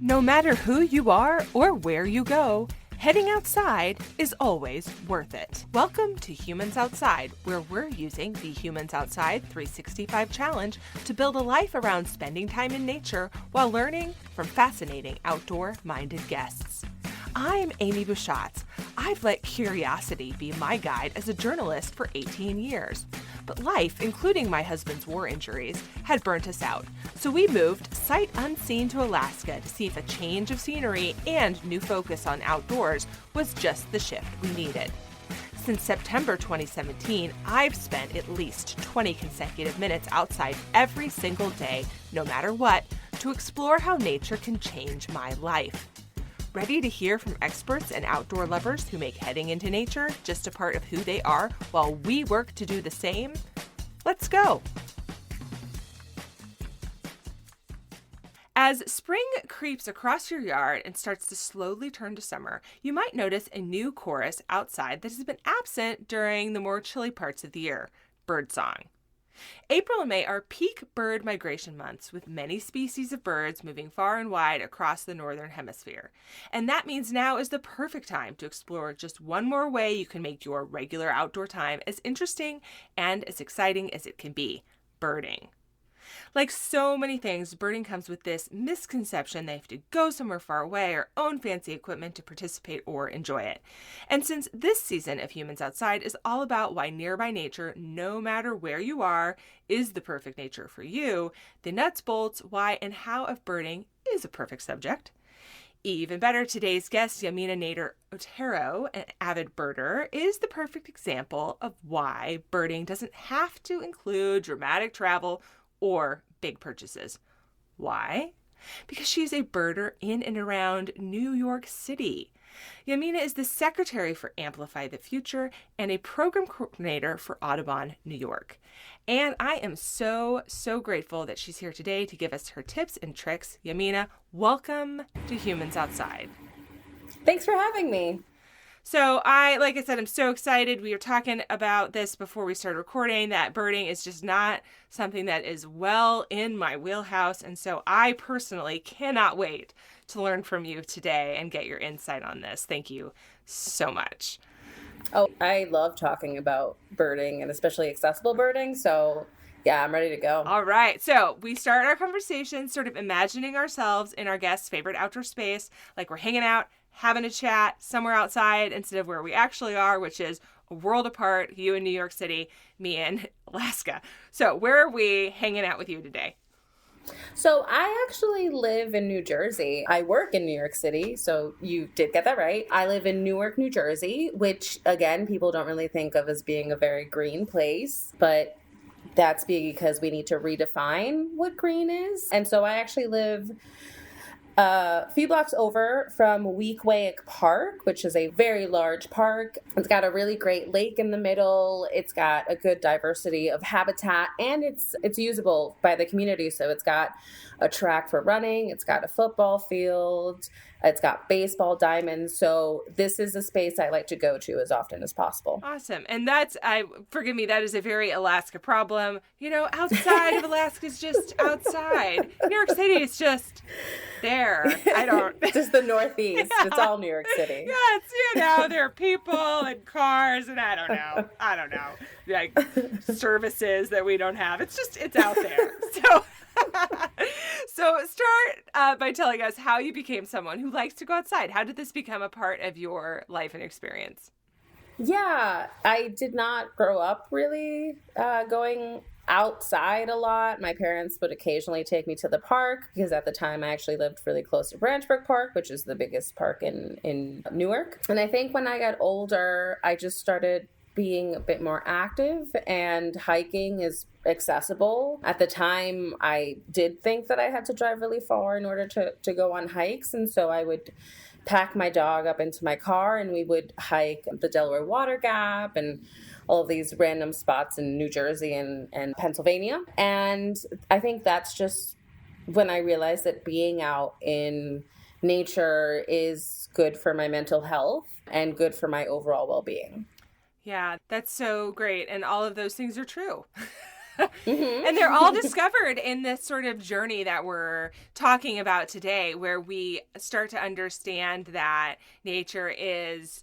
No matter who you are or where you go, heading outside is always worth it. Welcome to Humans Outside, where we're using the Humans Outside 365 Challenge to build a life around spending time in nature while learning from fascinating outdoor-minded guests. I'm Amy Bouchatz. I've let curiosity be my guide as a journalist for 18 years. But life, including my husband's war injuries, had burnt us out. So we moved sight unseen to Alaska to see if a change of scenery and new focus on outdoors was just the shift we needed. Since September 2017, I've spent at least 20 consecutive minutes outside every single day, no matter what, to explore how nature can change my life. Ready to hear from experts and outdoor lovers who make heading into nature just a part of who they are while we work to do the same? Let's go! As spring creeps across your yard and starts to slowly turn to summer, you might notice a new chorus outside that has been absent during the more chilly parts of the year: birdsong. April and May are peak bird migration months, with many species of birds moving far and wide across the northern hemisphere. And that means now is the perfect time to explore just one more way you can make your regular outdoor time as interesting and as exciting as it can be: birding. Like so many things, birding comes with this misconception they have to go somewhere far away or own fancy equipment to participate or enjoy it. And since this season of Humans Outside is all about why nearby nature, no matter where you are, is the perfect nature for you, the nuts, bolts, why, and how of birding is a perfect subject. Even better, today's guest, Yamina Nater-Otero, an avid birder, is the perfect example of why birding doesn't have to include dramatic travel or big purchases. Why? Because she's a birder in and around New York City. Yamina is the secretary for Amplify the Future and a program coordinator for Audubon New York. And I am so grateful that she's here today to give us her tips and tricks. Yamina, welcome to Humans Outside. Thanks for having me. So like I said, I'm so excited. We were talking about this before we started recording, that birding is just not something that is well in my wheelhouse. And so I personally cannot wait to learn from you today and get your insight on this. Thank you so much. Oh, I love talking about birding and especially accessible birding. So yeah, I'm ready to go. All right. So we start our conversation sort of imagining ourselves in our guest's favorite outdoor space, like we're hanging out, having a chat somewhere outside instead of where we actually are, which is a world apart, you in New York City, me in Alaska. So where are we hanging out with you today? So I actually live in New Jersey. I work in New York City, so you did get that right. I live in Newark, New Jersey, which, again, people don't really think of as being a very green place, but that's because we need to redefine what green is. And so I actually live a few blocks over from Weequahic Park, which is a very large park. It's got a really great lake in the middle. It's got a good diversity of habitat, and it's usable by the community. So it's got a track for running. It's got a football field. It's got baseball diamonds. So this is a space I like to go to as often as possible. Awesome. And forgive me, that is a very Alaska problem. You know, outside of Alaska is just outside. New York City is just there. Just the Northeast. Yeah. It's all New York City. Yeah, there are people and cars and I don't know, like services that we don't have. It's out there. So start by telling us how you became someone who likes to go outside. How did this become a part of your life and experience? Yeah, I did not grow up really going outside a lot. My parents would occasionally take me to the park because at the time I actually lived really close to Branchburg Park, which is the biggest park in Newark. And I think when I got older, I just started being a bit more active, and hiking is accessible. At the time, I did think that I had to drive really far in order to go on hikes, and so I would pack my dog up into my car and we would hike the Delaware Water Gap and all of these random spots in New Jersey and Pennsylvania. And I think that's just when I realized that being out in nature is good for my mental health and good for my overall well-being. Yeah, that's so great. And all of those things are true. And they're all discovered in this sort of journey that we're talking about today, where we start to understand that nature is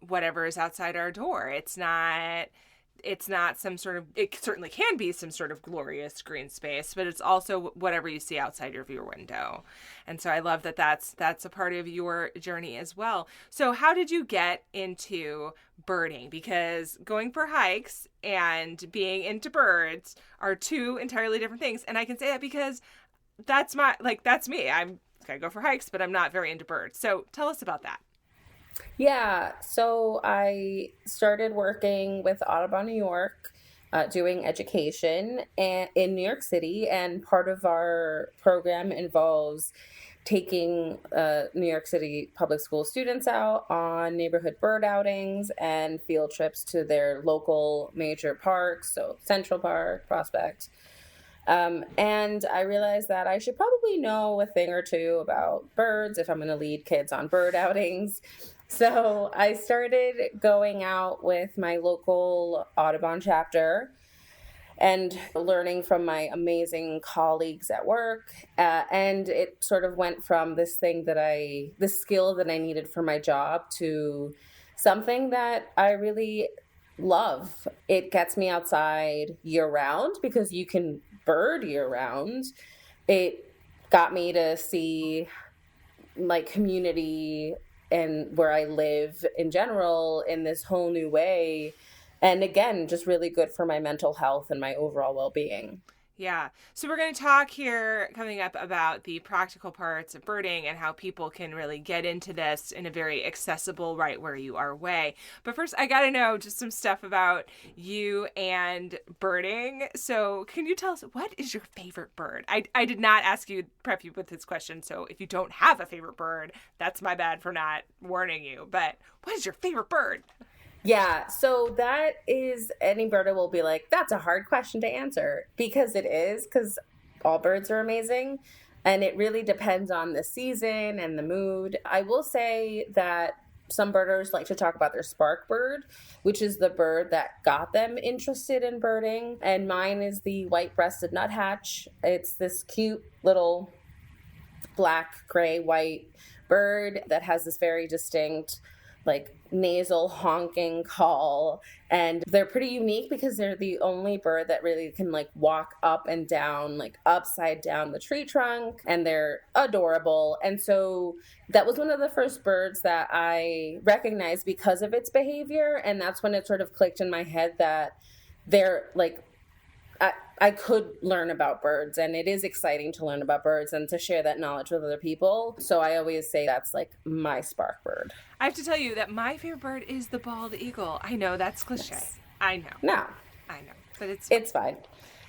whatever is outside our door. It's not some sort of, it certainly can be some sort of glorious green space, but it's also whatever you see outside of your window. And so I love that that's a part of your journey as well. So how did you get into birding? Because going for hikes and being into birds are two entirely different things. And I can say that because that's me. I go for hikes, but I'm not very into birds. So tell us about that. Yeah, so I started working with Audubon New York, doing education in New York City, and part of our program involves taking New York City public school students out on neighborhood bird outings and field trips to their local major parks, so Central Park, Prospect. And I realized that I should probably know a thing or two about birds if I'm going to lead kids on bird outings. So I started going out with my local Audubon chapter and learning from my amazing colleagues at work. And it sort of went from this skill that I needed for my job to something that I really love. It gets me outside year round because you can bird year round. It got me to see like community and where I live in general in this whole new way. And again, just really good for my mental health and my overall well-being. Yeah. So we're going to talk here coming up about the practical parts of birding and how people can really get into this in a very accessible, right where you are way. But first, I got to know just some stuff about you and birding. So can you tell us, what is your favorite bird? I did not prep you with this question. So if you don't have a favorite bird, that's my bad for not warning you. But what is your favorite bird? Yeah, so that is, any birder will be like, that's a hard question to answer, because it is, because all birds are amazing, and it really depends on the season and the mood. I will say that some birders like to talk about their spark bird, which is the bird that got them interested in birding, and mine is the white-breasted nuthatch. It's this cute little black, gray, white bird that has this very distinct like nasal honking call, and they're pretty unique because they're the only bird that really can like walk up and down, like upside down the tree trunk, and they're adorable. And so that was one of the first birds that I recognized because of its behavior, and that's when it sort of clicked in my head that they're like, I could learn about birds, and it is exciting to learn about birds and to share that knowledge with other people. So I always say that's like my spark bird. I have to tell you that my favorite bird is the bald eagle. I know that's cliche. Yes. I know. No. I know, but it's fine.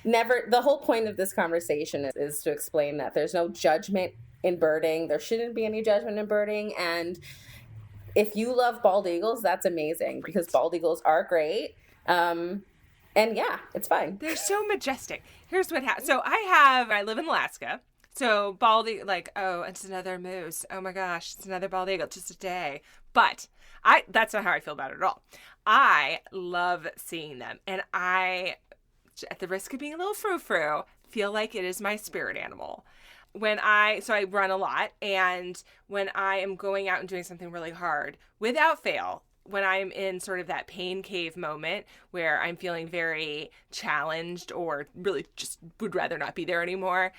Never. The whole point of this conversation is to explain that there's no judgment in birding. There shouldn't be any judgment in birding. And if you love bald eagles, that's amazing, because bald eagles are great. And yeah, it's fine. They're so majestic. Here's what happens. So I live in Alaska. So bald eagle, like, oh, it's another moose. Oh my gosh, it's another bald eagle, just a day. But that's not how I feel about it at all. I love seeing them. And I, at the risk of being a little frou-frou, feel like it is my spirit animal. So I run a lot. And when I am going out and doing something really hard, without fail, when I'm in sort of that pain cave moment where I'm feeling very challenged or really just would rather not be there anymore,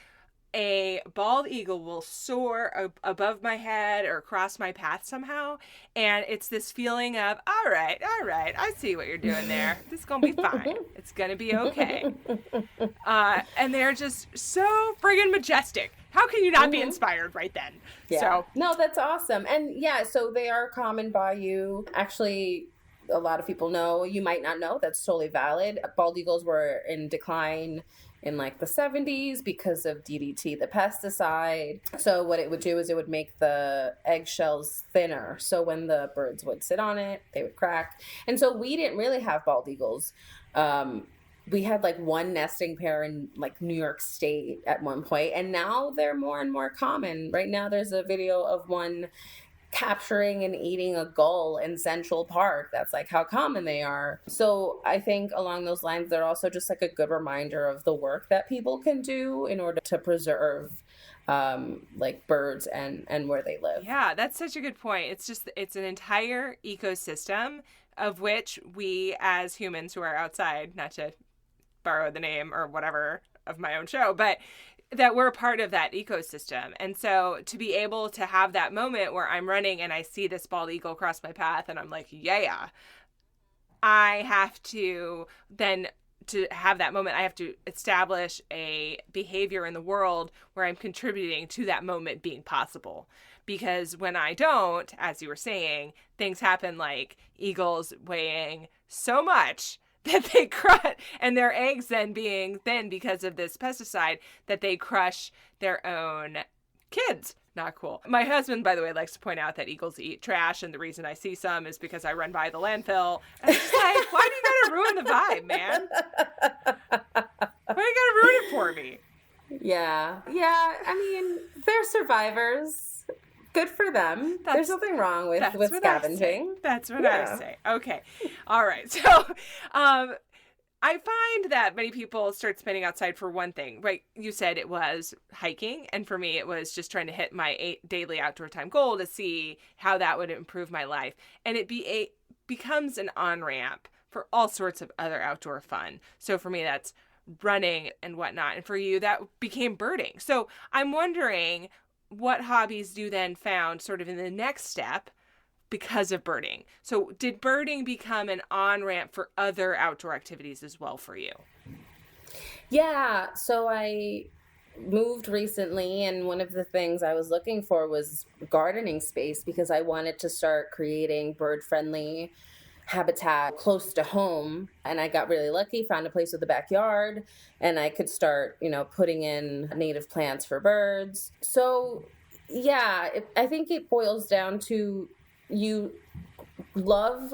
a bald eagle will soar above my head or across my path somehow. And it's this feeling of, all right, I see what you're doing there. This is going to be fine. It's going to be okay. And they're just so friggin' majestic. How can you not be inspired right then? Yeah. So no, that's awesome. And yeah, so they are common by you. Actually, a lot of people know, you might not know, that's totally valid. Bald eagles were in decline in like the 70s because of DDT, the pesticide. So what it would do is it would make the eggshells thinner. So when the birds would sit on it, they would crack. And so we didn't really have bald eagles. We had like one nesting pair in like New York State at one point, and now they're more and more common. Right now there's a video of one capturing and eating a gull in Central Park. That's like how common they are. So I think along those lines, they're also just like a good reminder of the work that people can do in order to preserve like birds and where they live. Yeah, that's such a good point. It's an entire ecosystem of which we as humans who are outside, not to borrow the name or whatever of my own show, but that we're part of that ecosystem. And so to be able to have that moment where I'm running and I see this bald eagle cross my path and I'm like, yeah, I have to then, to have that moment, I have to establish a behavior in the world where I'm contributing to that moment being possible. Because when I don't, as you were saying, things happen like eagles weighing so much that they crush, and their eggs then being thin because of this pesticide, that they crush their own kids. Not cool. My husband, by the way, likes to point out that eagles eat trash, and the reason I see some is because I run by the landfill. And it's like, why do you gotta ruin the vibe, man? Why do you gotta ruin it for me? Yeah. I mean, they're survivors. Good for them. There's nothing wrong with scavenging. That's what I say. Okay. All right. So I find that many people start spending outside for one thing, right? You said it was hiking. And for me, it was just trying to hit my daily outdoor time goal to see how that would improve my life. And it becomes an on-ramp for all sorts of other outdoor fun. So for me, that's running and whatnot. And for you, that became birding. So I'm wondering, what hobbies you then found sort of in the next step because of birding? So did birding become an on-ramp for other outdoor activities as well for you? Yeah, so I moved recently, and one of the things I was looking for was gardening space because I wanted to start creating bird-friendly habitat close to home. And I got really lucky, found a place with a backyard, and I could start, putting in native plants for birds. So yeah, I think it boils down to you love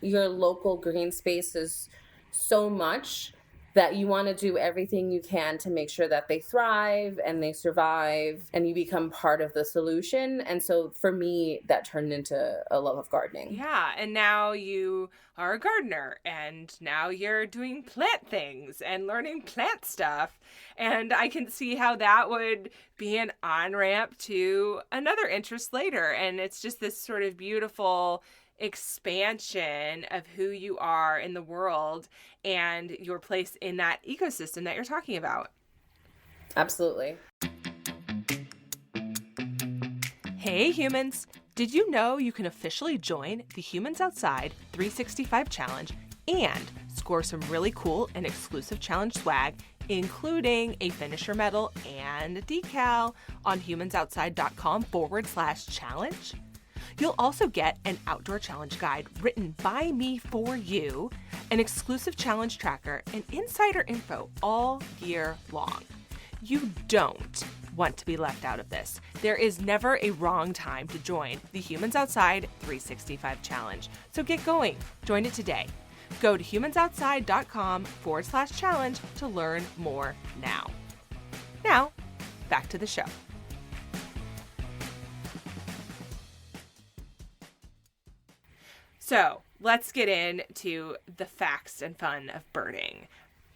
your local green spaces so much that you want to do everything you can to make sure that they thrive and they survive and you become part of the solution. And so for me, that turned into a love of gardening. Yeah. And now you are a gardener and now you're doing plant things and learning plant stuff. And I can see how that would be an on-ramp to another interest later. And it's just this sort of beautiful expansion of who you are in the world and your place in that ecosystem that you're talking about. Absolutely. Hey humans, did you know you can officially join the Humans Outside 365 Challenge and score some really cool and exclusive challenge swag, including a finisher medal and a decal on humansoutside.com/challenge? You'll also get an outdoor challenge guide written by me for you, an exclusive challenge tracker, and insider info all year long. You don't want to be left out of this. There is never a wrong time to join the Humans Outside 365 Challenge. So get going. Join it today. Go to humansoutside.com/challenge to learn more now. Now, back to the show. So let's get into the facts and fun of birding.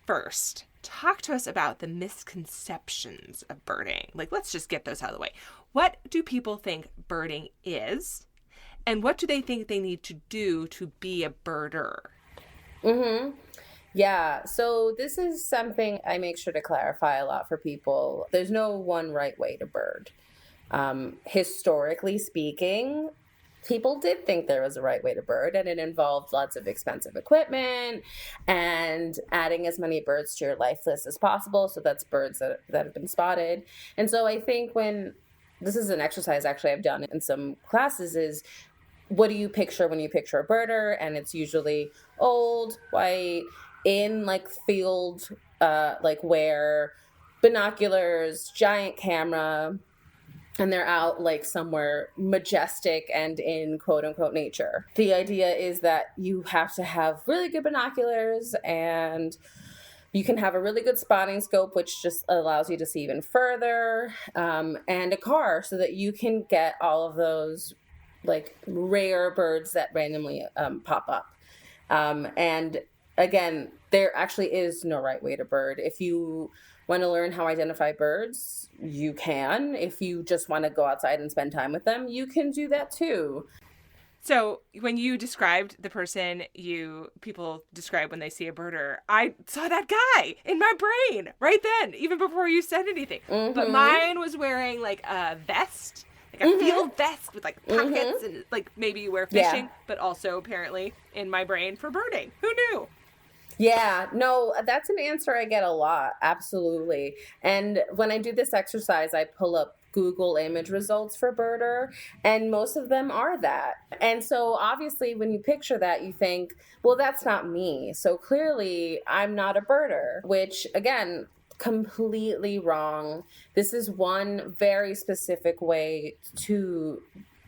First, talk to us about the misconceptions of birding. Let's just get those out of the way. What do people think birding is? And what do they think they need to do to be a birder? Yeah, so this is something I make sure to clarify a lot for people. There's no one right way to bird. Historically speaking, people did think there was a right way to bird, and it involved lots of expensive equipment and adding as many birds to your life list as possible. So that's birds that have been spotted. And so I think this is an exercise actually I've done in some classes is, what do you picture when you picture a birder? And it's usually old, white, in field, wear, binoculars, giant camera, and they're out somewhere majestic and in quote unquote nature. The idea is that you have to have really good binoculars, and you can have a really good spotting scope, which just allows you to see even further, and a car so that you can get all of those like rare birds that randomly pop up. And again, there actually is no right way to bird. If you want to learn how to identify birds, you can. If you just want to go outside and spend time with them, you can do that too. So when you described the person people describe when they see a birder, I saw that guy in my brain right then, even before you said anything. But mine was wearing like a vest, like a field vest with like pockets and like maybe you wear fishing, but also apparently in my brain for birding. Who knew? Yeah, no, that's an answer I get a lot. Absolutely. And when I do this exercise, I pull up Google image results for birder, and most of them are that. And so obviously when you picture that, you think, well, that's not me. So clearly I'm not a birder, which again, completely wrong. This is one very specific way to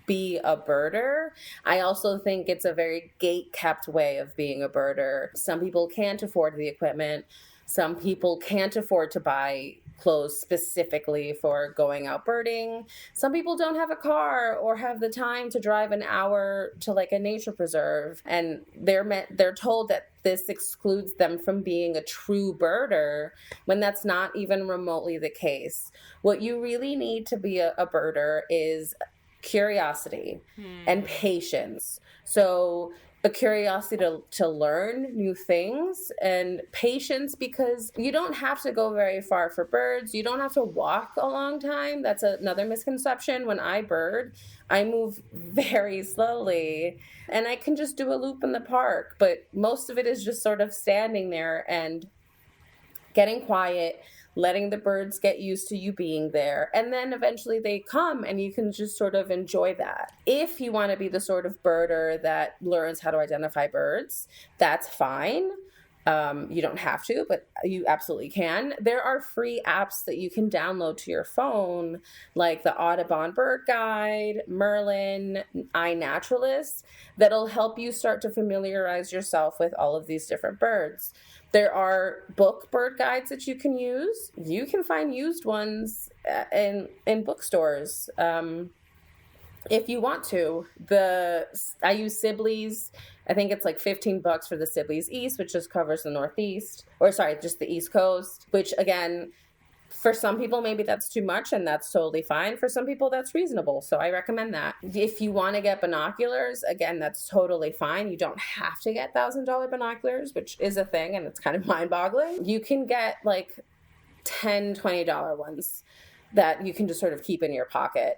be a birder. I also think it's a very gate-kept way of being a birder. Some people can't afford the equipment. Some people can't afford to buy clothes specifically for going out birding. Some people don't have a car or have the time to drive an hour to like a nature preserve, and they're told that this excludes them from being a true birder when that's not even remotely the case. What you really need to be a birder is curiosity and patience. So a curiosity to learn new things, and patience because you don't have to go very far for birds. You don't have to walk a long time. That's another misconception. When I bird, I move very slowly and I can just do a loop in the park. But most of it is just sort of standing there and getting quiet, letting the birds get used to you being there. And then eventually they come and you can just sort of enjoy that. If you want to be the sort of birder that learns how to identify birds, that's fine. You don't have to, but you absolutely can. There are free apps that you can download to your phone, like the Audubon Bird Guide, Merlin, iNaturalist, that'll help you start to familiarize yourself with all of these different birds. There are book bird guides that you can use. You can find used ones in bookstores if you want to. I use Sibley's. I think it's like $15 for the Sibley's East, which just covers the Northeast, or sorry, just the East Coast, which again, for some people, maybe that's too much, and that's totally fine. For some people, that's reasonable. So I recommend that. If you want to get binoculars, again, that's totally fine. You don't have to get $1,000 binoculars, which is a thing, and it's kind of mind-boggling. You can get like $10, $20 ones that you can just sort of keep in your pocket.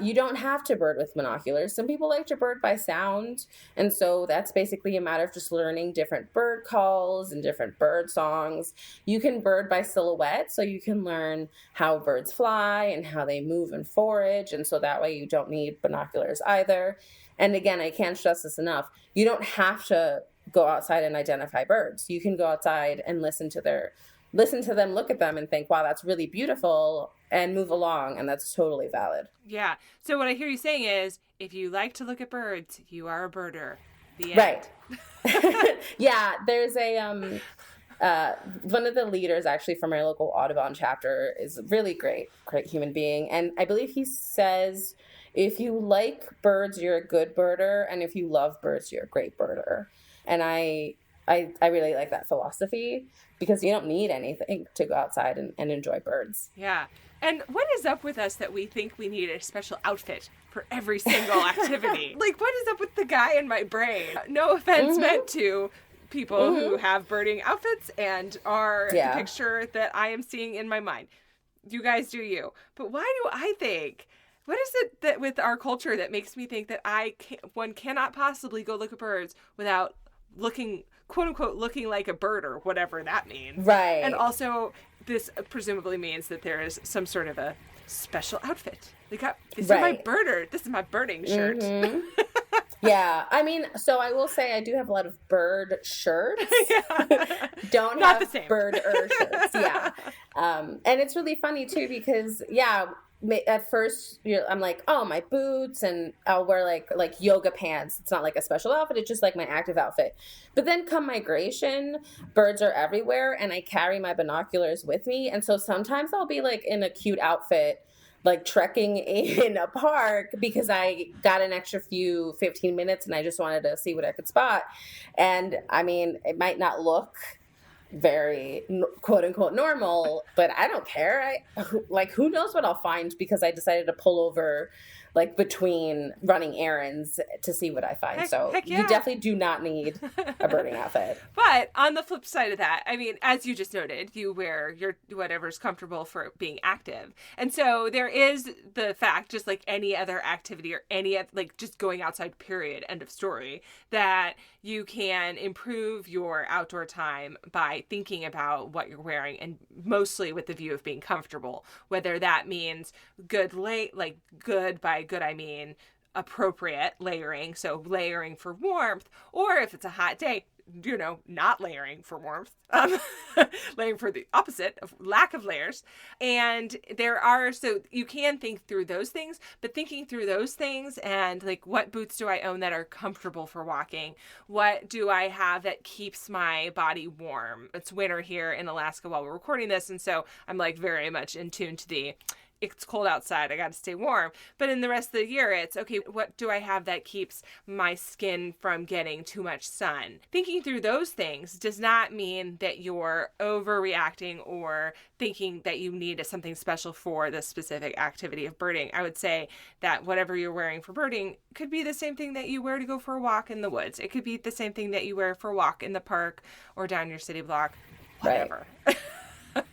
You don't have to bird with binoculars. Some people like to bird by sound, and so that's basically a matter of just learning different bird calls and different bird songs. You can bird by silhouette, so you can learn how birds fly and how they move and forage, and so that way you don't need binoculars either. And again, I can't stress this enough. You don't have to go outside and identify birds. You can go outside and listen to them, look at them, and think, wow, that's really beautiful, and move along, and that's totally valid. Yeah. So what I hear you saying is, if you like to look at birds, you are a birder. The end. Right. Yeah, there's one of the leaders actually from our local Audubon chapter is a really great human being, and I believe he says, if you like birds, you're a good birder, and if you love birds, you're a great birder. And I really like that philosophy, because you don't need anything to go outside and enjoy birds. Yeah. And what is up with us that we think we need a special outfit for every single activity? Like, what is up with the guy in my brain? No offense meant to people who have birding outfits and are the picture that I am seeing in my mind. You guys do you. But why do I think... What is it that with our culture that makes me think that one cannot possibly go look at birds without looking, quote unquote, looking like a bird, or whatever that means. Right. And also, this presumably means that there is some sort of a special outfit. This is my birder. This is my birding shirt. Yeah. I mean, so I will say I do have a lot of bird shirts. Don't Not have the same. birder shirts. Yeah. And it's really funny too, because at first I'm like, oh, my boots, and I'll wear like yoga pants. It's not like a special outfit. It's just like my active outfit. But then come migration, birds are everywhere, and I carry my binoculars with me. And so sometimes I'll be like in a cute outfit, like trekking in a park because I got an extra 15 minutes and I just wanted to see what I could spot. And I mean, it might not look very quote unquote normal, but I don't care. Who knows what I'll find because I decided to pull over like between running errands to see what I find. Heck yeah. You definitely do not need a birding outfit. But on the flip side of that, I mean, as you just noted, you wear your whatever's comfortable for being active. And so there is the fact, just like any other activity or like just going outside, period, end of story, that you can improve your outdoor time by thinking about what you're wearing and mostly with the view of being comfortable, whether that means good by good I mean appropriate layering, so layering for warmth, or if it's a hot day, not layering for warmth, layering for the opposite of lack of layers. And so you can think through those things, but thinking through those things and like, what boots do I own that are comfortable for walking? What do I have that keeps my body warm? It's winter here in Alaska while we're recording this. And so I'm like very much in tune to it's cold outside, I got to stay warm. But in the rest of the year, it's, okay, what do I have that keeps my skin from getting too much sun? Thinking through those things does not mean that you're overreacting or thinking that you need something special for the specific activity of birding. I would say that whatever you're wearing for birding could be the same thing that you wear to go for a walk in the woods. It could be the same thing that you wear for a walk in the park or down your city block, whatever. Right.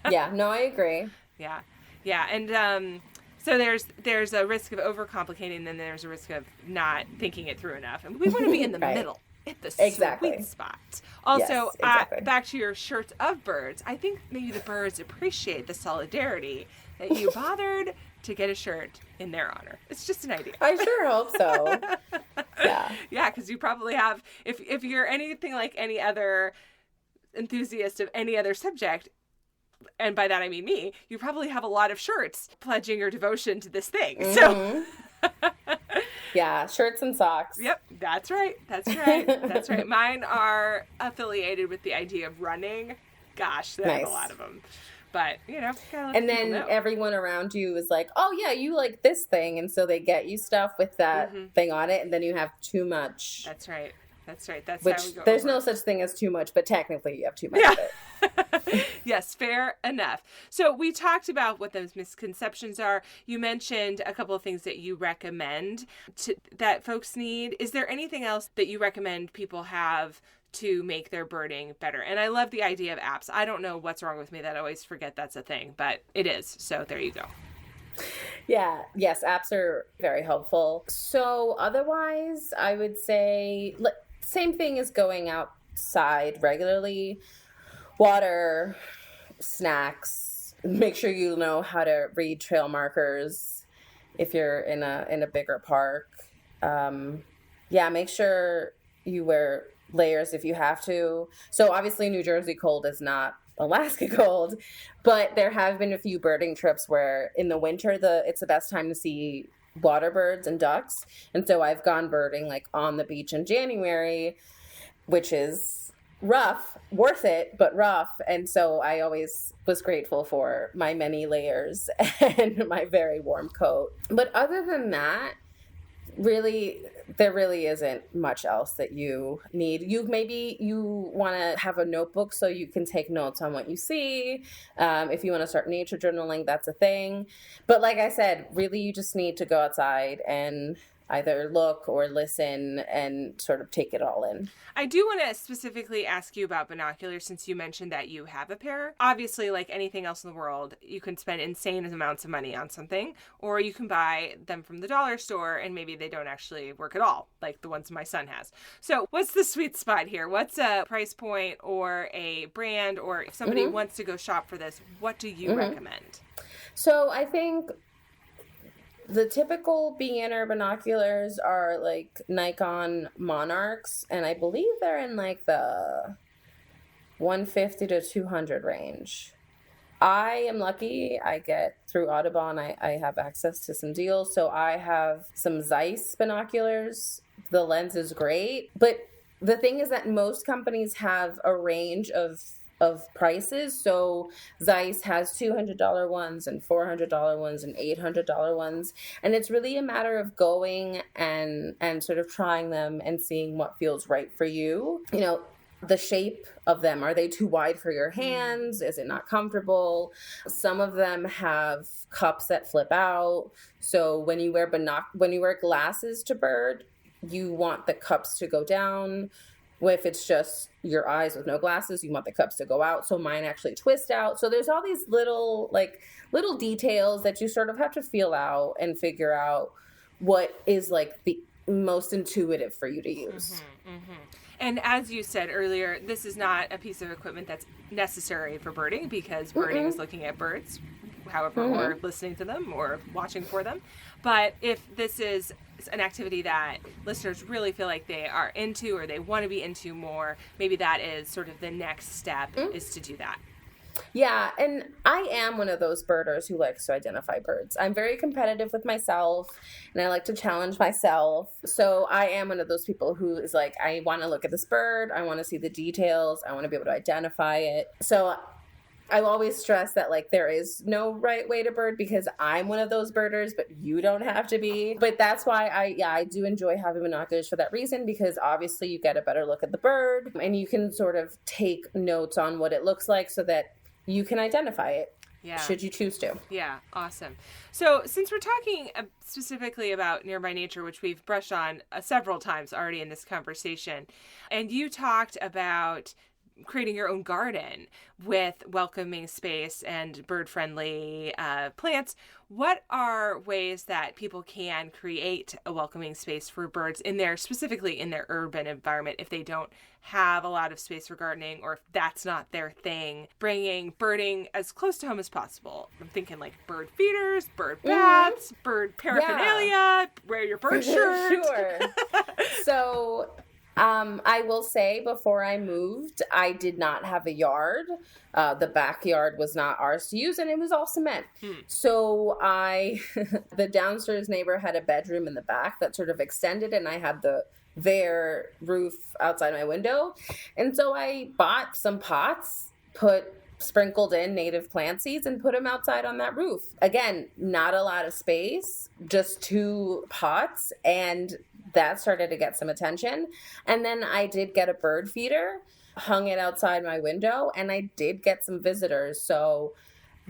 Yeah, no, I agree. Yeah. Yeah, and so there's a risk of overcomplicating, and then there's a risk of not thinking it through enough. And we want to be in the right. middle, at the exactly. sweet spot. Also, yes, exactly. Back to your shirts of birds, I think maybe the birds appreciate the solidarity that you bothered to get a shirt in their honor. It's just an idea. I sure hope so. Yeah. Yeah, because you probably have, if you're anything like any other enthusiast of any other subject, and by that I mean me, you probably have a lot of shirts pledging your devotion to this thing. Mm-hmm. So yeah, shirts and socks. Yep, that's right. Mine are affiliated with the idea of running. Gosh, they have a lot of them. But, and then everyone around you is like, oh yeah, you like this thing. And so they get you stuff with that thing on it. And then you have too much. That's right. That's how we go. There's no such thing as too much, but technically you have too much of it. Yes, fair enough. So we talked about what those misconceptions are. You mentioned a couple of things that you recommend that folks need. Is there anything else that you recommend people have to make their birding better? And I love the idea of apps. I don't know what's wrong with me that I always forget that's a thing, but it is. So there you go. Yeah. Yes, apps are very helpful. So otherwise, I would say same thing as going outside regularly. Water, snacks. Make sure you know how to read trail markers if you're in a bigger park. Make sure you wear layers if you have to. So obviously New Jersey cold is not Alaska cold, but there have been a few birding trips where in the winter it's the best time to see water birds and ducks. And so I've gone birding like on the beach in January, which is rough, worth it, but rough. And so I always was grateful for my many layers and my very warm coat. But other than that, there really isn't much else that you need. You want to have a notebook so you can take notes on what you see. If you want to start nature journaling, that's a thing. But like I said, really you just need to go outside and either look or listen and sort of take it all in. I do want to specifically ask you about binoculars since you mentioned that you have a pair. Obviously, like anything else in the world, you can spend insane amounts of money on something, or you can buy them from the dollar store and maybe they don't actually work at all, like the ones my son has. So what's the sweet spot here? What's a price point or a brand, or if somebody wants to go shop for this, what do you recommend? So I think the typical beginner binoculars are like Nikon Monarchs, and I believe they're in like the 150 to 200 range. I am lucky. I get through Audubon, I have access to some deals. So I have some Zeiss binoculars. The lens is great. But the thing is that most companies have a range of of prices. So Zeiss has $200 ones and $400 ones and $800 ones. And it's really a matter of going and sort of trying them and seeing what feels right for you. You know, the shape of them, are they too wide for your hands? Is it not comfortable? Some of them have cups that flip out. So when you wear glasses to bird, you want the cups to go down. If it's just your eyes with no glasses, you want the cups to go out. So mine actually twist out. So there's all these little details that you sort of have to feel out and figure out what is like the most intuitive for you to use. And as you said earlier, this is not a piece of equipment that's necessary for birding, because birding is looking at birds, however, or listening to them or watching for them. But if this is an activity that listeners really feel like they are into or they want to be into more, maybe that is sort of the next step is to do that. Yeah, and I am one of those birders who likes to identify birds. I'm very competitive with myself, and I like to challenge myself. So I am one of those people who is like, I want to look at this bird, I want to see the details, I want to be able to identify it. So I always stress that like there is no right way to bird, because I'm one of those birders, but you don't have to be. But that's why I do enjoy having binoculars for that reason, because obviously you get a better look at the bird and you can sort of take notes on what it looks like so that you can identify it. Yeah. Should you choose to. Yeah, awesome. So since we're talking specifically about nearby nature, which we've brushed on several times already in this conversation, and you talked about creating your own garden with welcoming space and bird-friendly plants, what are ways that people can create a welcoming space for birds specifically in their urban environment if they don't have a lot of space for gardening, or if that's not their thing, bringing birding as close to home as possible? I'm thinking like bird feeders, bird baths, bird paraphernalia, wear your bird shirt. Sure. So I will say, before I moved, I did not have a yard. The backyard was not ours to use, and it was all cement. So the downstairs neighbor had a bedroom in the back that sort of extended, and I had the bare roof outside my window. And so I bought some pots, sprinkled in native plant seeds, and put them outside on that roof. Again, not a lot of space, just 2 pots, and that started to get some attention. And then I did get a bird feeder, hung it outside my window, and I did get some visitors. So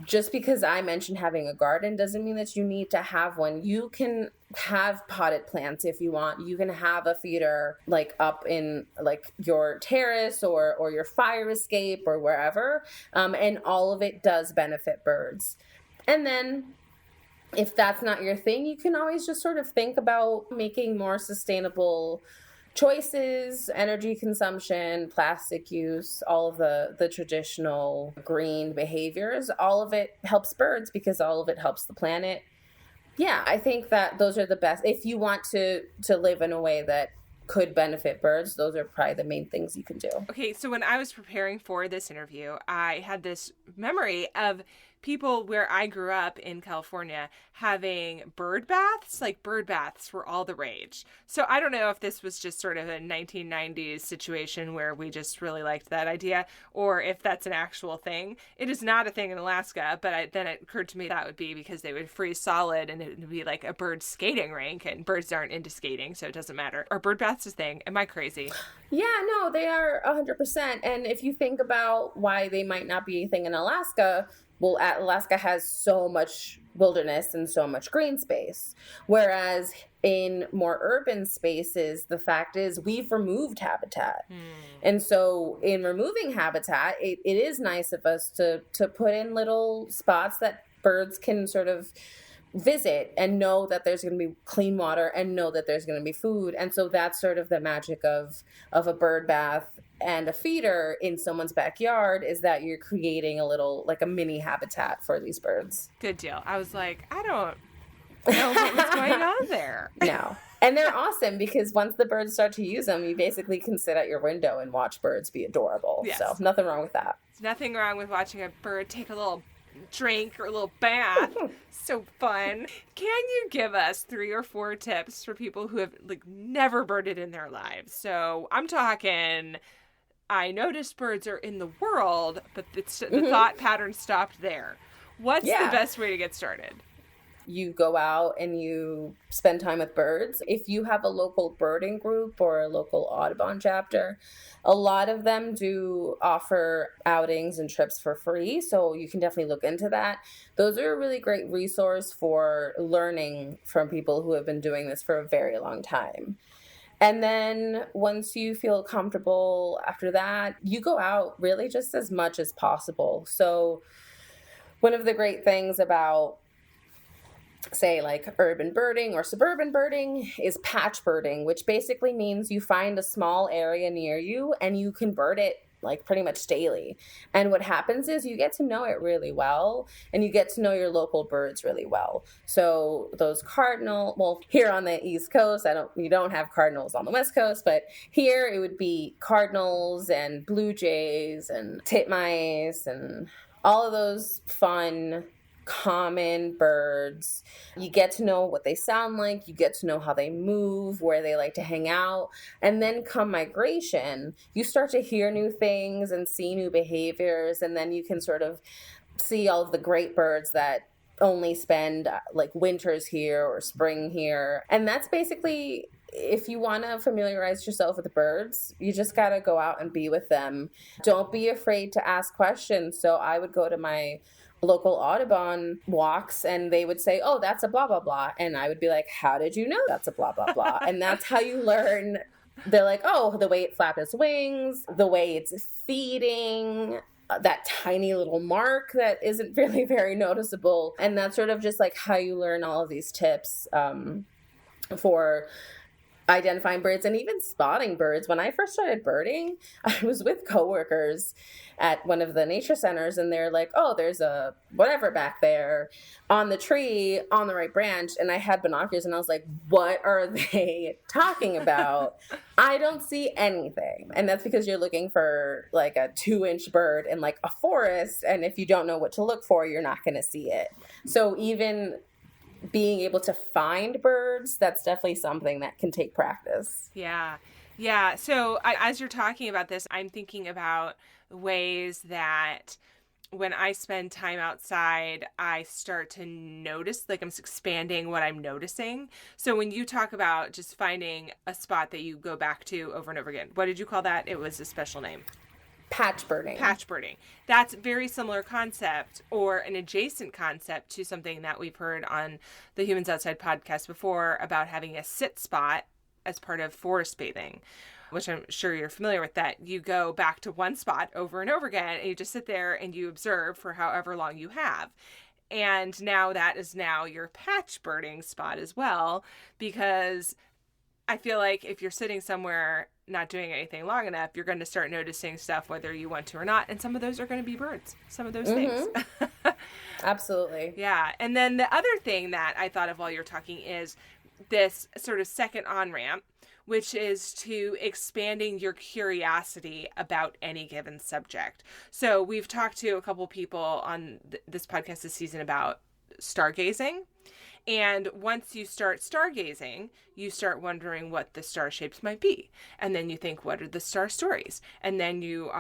just because I mentioned having a garden doesn't mean that you need to have one. You can have potted plants if you want. You can have a feeder like up in like your terrace or your fire escape or wherever. And all of it does benefit birds. And then if that's not your thing, you can always just sort of think about making more sustainable choices, energy consumption, plastic use, all of the traditional green behaviors. All of it helps birds because all of it helps the planet. Yeah, I think that those are the best. If you want to live in a way that could benefit birds, those are probably the main things you can do. Okay, so when I was preparing for this interview, I had this memory of people where I grew up in California having bird baths. Like, bird baths were all the rage. So I don't know if this was just sort of a 1990s situation where we just really liked that idea, or if that's an actual thing. It is not a thing in Alaska, but then it occurred to me that would be because they would freeze solid and it would be like a bird skating rink, and birds aren't into skating, so it doesn't matter. Are bird baths a thing? Am I crazy? Yeah, no, they are 100%. And if you think about why they might not be a thing in Alaska, well, Alaska has so much wilderness and so much green space. Whereas in more urban spaces, the fact is we've removed habitat. And so in removing habitat, it is nice of us to put in little spots that birds can sort of visit and know that there's going to be clean water and know that there's going to be food. And so that's sort of the magic of a bird bath and a feeder in someone's backyard, is that you're creating a little, like a mini habitat for these birds. Good deal. I was like, I don't know what's going on there. No. And they're awesome because once the birds start to use them, you basically can sit at your window and watch birds be adorable. Yes. So nothing wrong with that. There's nothing wrong with watching a bird take a little drink or a little bath. So fun. Can you give us 3 or 4 tips for people who have like never birded in their lives? So I'm talking I noticed birds are in the world, but the Mm-hmm. thought pattern stopped there. What's the Yeah. best way to get started? You go out and you spend time with birds. If you have a local birding group or a local Audubon chapter, a lot of them do offer outings and trips for free. So you can definitely look into that. Those are a really great resource for learning from people who have been doing this for a very long time. And then once you feel comfortable after that, you go out really just as much as possible. So one of the great things about, say, like urban birding or suburban birding is patch birding, which basically means you find a small area near you and you can bird it like pretty much daily. And what happens is you get to know it really well, and you get to know your local birds really well. So those well, here on the East Coast, you don't have cardinals on the West Coast, but here it would be cardinals and blue jays and titmice and all of those fun common birds. You get to know what they sound like, you get to know how they move, where they like to hang out, and then come migration, you start to hear new things and see new behaviors, and then you can sort of see all of the great birds that only spend like winters here or spring here. And that's basically, if you want to familiarize yourself with the birds, you just got to go out and be with them. Don't be afraid to ask questions. So I would go to my local Audubon walks and they would say, oh, that's a blah, blah, blah. And I would be like, how did you know that's a blah, blah, blah? And that's how you learn. They're like, oh, the way it flapped its wings, the way it's feeding, that tiny little mark that isn't really very noticeable. And that's sort of just like how you learn all of these tips for identifying birds and even spotting birds. When I first started birding, I was with coworkers at one of the nature centers, and they're like, oh, there's a whatever back there on the tree on the right branch. And I had binoculars and I was like, what are they talking about? I don't see anything. And that's because you're looking for like a 2-inch bird in like a forest. And if you don't know what to look for, you're not going to see it. So even being able to find birds, that's definitely something that can take practice. Yeah. Yeah. So as you're talking about this, I'm thinking about ways that when I spend time outside, I start to notice, like I'm expanding what I'm noticing. So when you talk about just finding a spot that you go back to over and over again, what did you call that? It was a special name. Patch birding. Patch birding. That's a very similar concept, or an adjacent concept to something that we've heard on the Humans Outside podcast before about having a sit spot as part of forest bathing, which I'm sure you're familiar with, that you go back to one spot over and over again and you just sit there and you observe for however long you have. And now that is now your patch birding spot as well, because I feel like if you're sitting somewhere not doing anything long enough, you're going to start noticing stuff whether you want to or not. And some of those are going to be birds, some of those things. Absolutely. Yeah. And then the other thing that I thought of while you're talking is this sort of second on-ramp, which is to expanding your curiosity about any given subject. So we've talked to a couple people on this podcast this season about stargazing. And once you start stargazing, you start wondering what the star shapes might be. And then you think, what are the star stories? And then you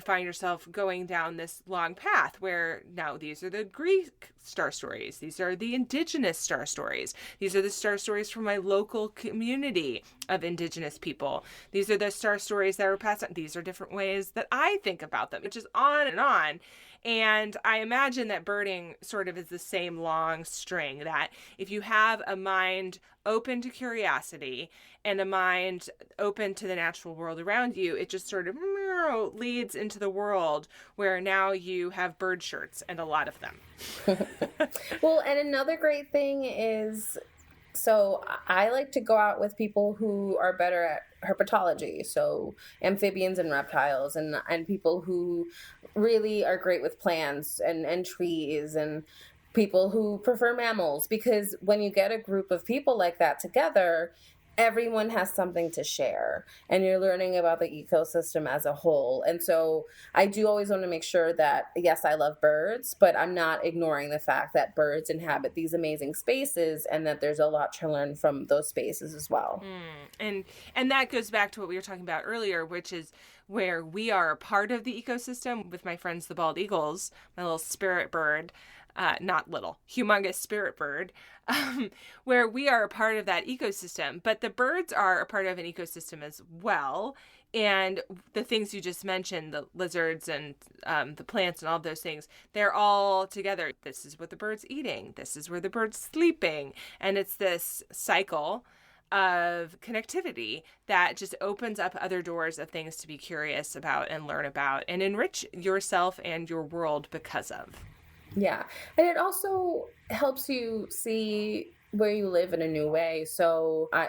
find yourself going down this long path where now these are the Greek star stories. These are the indigenous star stories. These are the star stories from my local community of indigenous people. These are the star stories that were passed on. These are different ways that I think about them, which is on and on. And I imagine that birding sort of is the same long string, that if you have a mind open to curiosity and a mind open to the natural world around you, it just sort of leads into the world where now you have bird shirts, and a lot of them. Well, and another great thing is, so I like to go out with people who are better at herpetology, so amphibians and reptiles, and people who really are great with plants and trees, and people who prefer mammals. Because when you get a group of people like that together, everyone has something to share, and you're learning about the ecosystem as a whole. And so I do always want to make sure that, yes, I love birds, but I'm not ignoring the fact that birds inhabit these amazing spaces and that there's a lot to learn from those spaces as well. And that goes back to what we were talking about earlier, which is where we are a part of the ecosystem with my friends, the bald eagles, my little spirit bird. Not little, humongous spirit bird, where we are a part of that ecosystem. But the birds are a part of an ecosystem as well. And the things you just mentioned, the lizards and the plants and all those things, they're all together. This is what the bird's eating. This is where the bird's sleeping. And it's this cycle of connectivity that just opens up other doors of things to be curious about and learn about and enrich yourself and your world because of. Yeah. And it also helps you see where you live in a new way. So I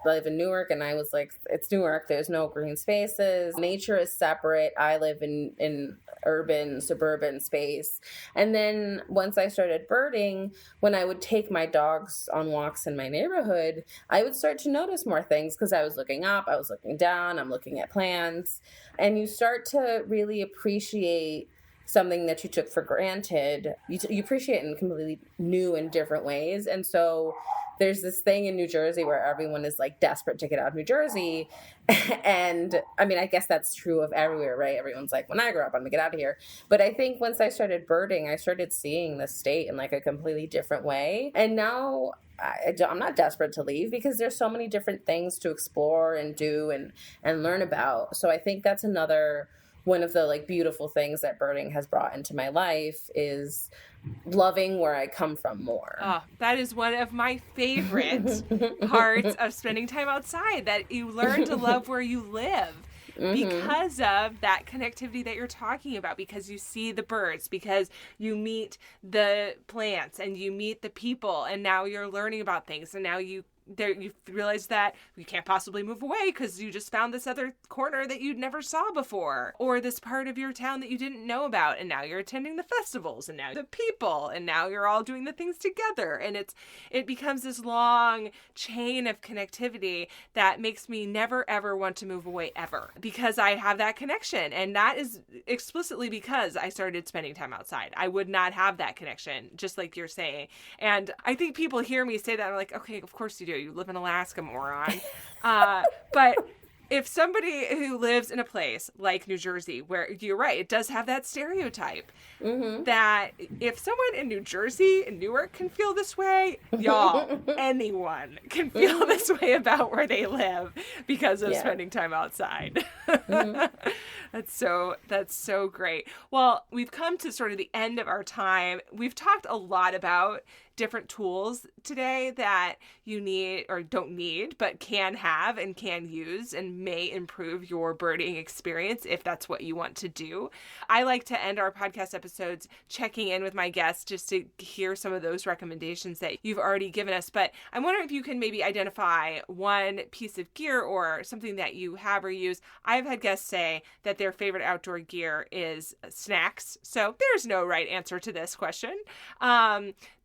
live in Newark, and I was like, it's Newark. There's no green spaces. Nature is separate. I live in urban, suburban space. And then once I started birding, when I would take my dogs on walks in my neighborhood, I would start to notice more things because I was looking up, I was looking down, I'm looking at plants. And you start to really appreciate something that you took for granted. You appreciate it in completely new and different ways. And so there's this thing in New Jersey where everyone is like desperate to get out of New Jersey. And I mean, I guess that's true of everywhere, right? Everyone's like, when I grow up, I'm gonna get out of here. But I think once I started birding, I started seeing the state in like a completely different way. And now I'm not desperate to leave because there's so many different things to explore and do and learn about. So I think that's another one of the like beautiful things that birding has brought into my life is loving where I come from more. Oh, that is one of my favorite parts of spending time outside, that you learn to love where you live because of that connectivity that you're talking about, because you see the birds, because you meet the plants and you meet the people, and now you're learning about things, and now you realize that you can't possibly move away because you just found this other corner that you never saw before, or this part of your town that you didn't know about, and now you're attending the festivals, and now the people, and now you're all doing the things together, and it becomes this long chain of connectivity that makes me never ever want to move away ever, because I have that connection. And that is explicitly because I started spending time outside. I would not have that connection, just like you're saying. And I think people hear me say that, I'm like, okay, of course you do. You live in Alaska, moron. But if somebody who lives in a place like New Jersey, where you're right, it does have that stereotype that if someone in New Jersey and Newark can feel this way, y'all, anyone can feel this way about where they live because of spending time outside. That's so great. Well, we've come to sort of the end of our time. We've talked a lot about different tools today that you need or don't need, but can have and can use and may improve your birding experience if that's what you want to do. I like to end our podcast episodes checking in with my guests just to hear some of those recommendations that you've already given us. But I'm wondering if you can maybe identify one piece of gear or something that you have or use. I've had guests say that their favorite outdoor gear is snacks. So there's no right answer to this question.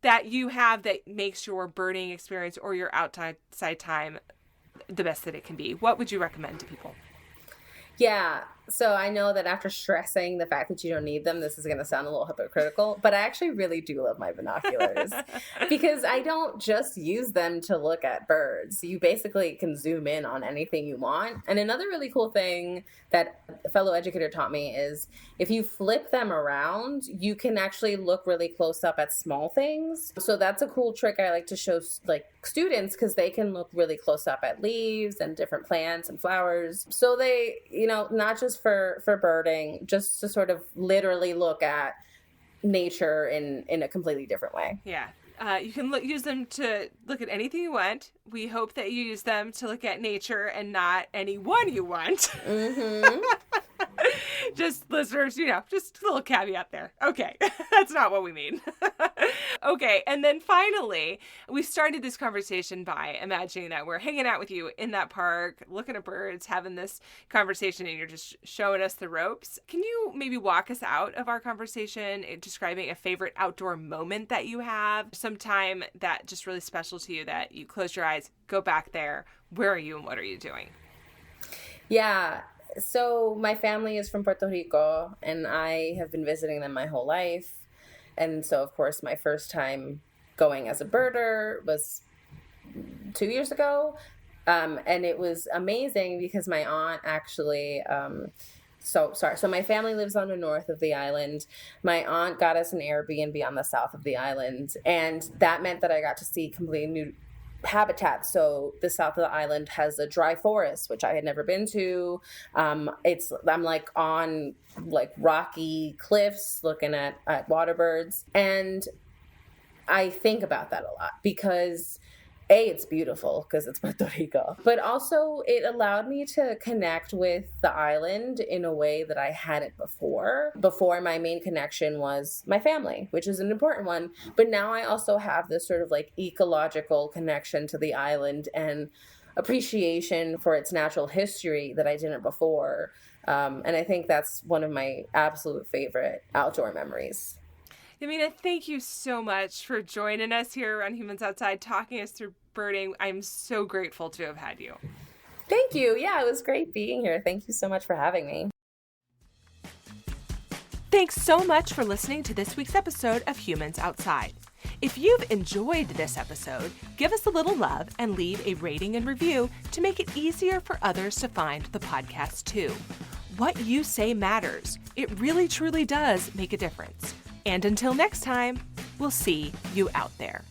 That you have that makes your birding experience or your outside time the best that it can be. What would you recommend to people? Yeah. So I know that after stressing the fact that you don't need them, this is going to sound a little hypocritical, but I actually really do love my binoculars because I don't just use them to look at birds. You basically can zoom in on anything you want. And another really cool thing that a fellow educator taught me is if you flip them around, you can actually look really close up at small things. So that's a cool trick I like to show like students because they can look really close up at leaves and different plants and flowers. So they, not just for birding, just to sort of literally look at nature in a completely different way. Yeah. You can use them to look at anything you want. We hope that you use them to look at nature and not anyone you want. Just listeners, just a little caveat there. Okay, that's not what we mean. Okay, and then finally, we started this conversation by imagining that we're hanging out with you in that park, looking at birds, having this conversation, and you're just showing us the ropes. Can you maybe walk us out of our conversation, describing a favorite outdoor moment that you have, some time that just really special to you that you close your eyes, go back there, where are you and what are you doing? Yeah. So my family is from Puerto Rico, and I have been visiting them my whole life. And so, of course, my first time going as a birder was 2 years ago. And it was amazing because my aunt actually, so my family lives on the north of the island. My aunt got us an Airbnb on the south of the island. And that meant that I got to see completely new habitat. So the south of the island has a dry forest, which I had never been to. I'm like on like rocky cliffs looking at water birds. And I think about that a lot because it's beautiful because it's Puerto Rico, but also it allowed me to connect with the island in a way that I hadn't before. Before, my main connection was my family, which is an important one. But now I also have this sort of like ecological connection to the island and appreciation for its natural history that I didn't before. And I think that's one of my absolute favorite outdoor memories. Yamina, thank you so much for joining us here on Humans Outside, talking us through birding. I'm so grateful to have had you. Thank you. Yeah, it was great being here. Thank you so much for having me. Thanks so much for listening to this week's episode of Humans Outside. If you've enjoyed this episode, give us a little love and leave a rating and review to make it easier for others to find the podcast too. What you say matters. It really truly does make a difference. And until next time, we'll see you out there.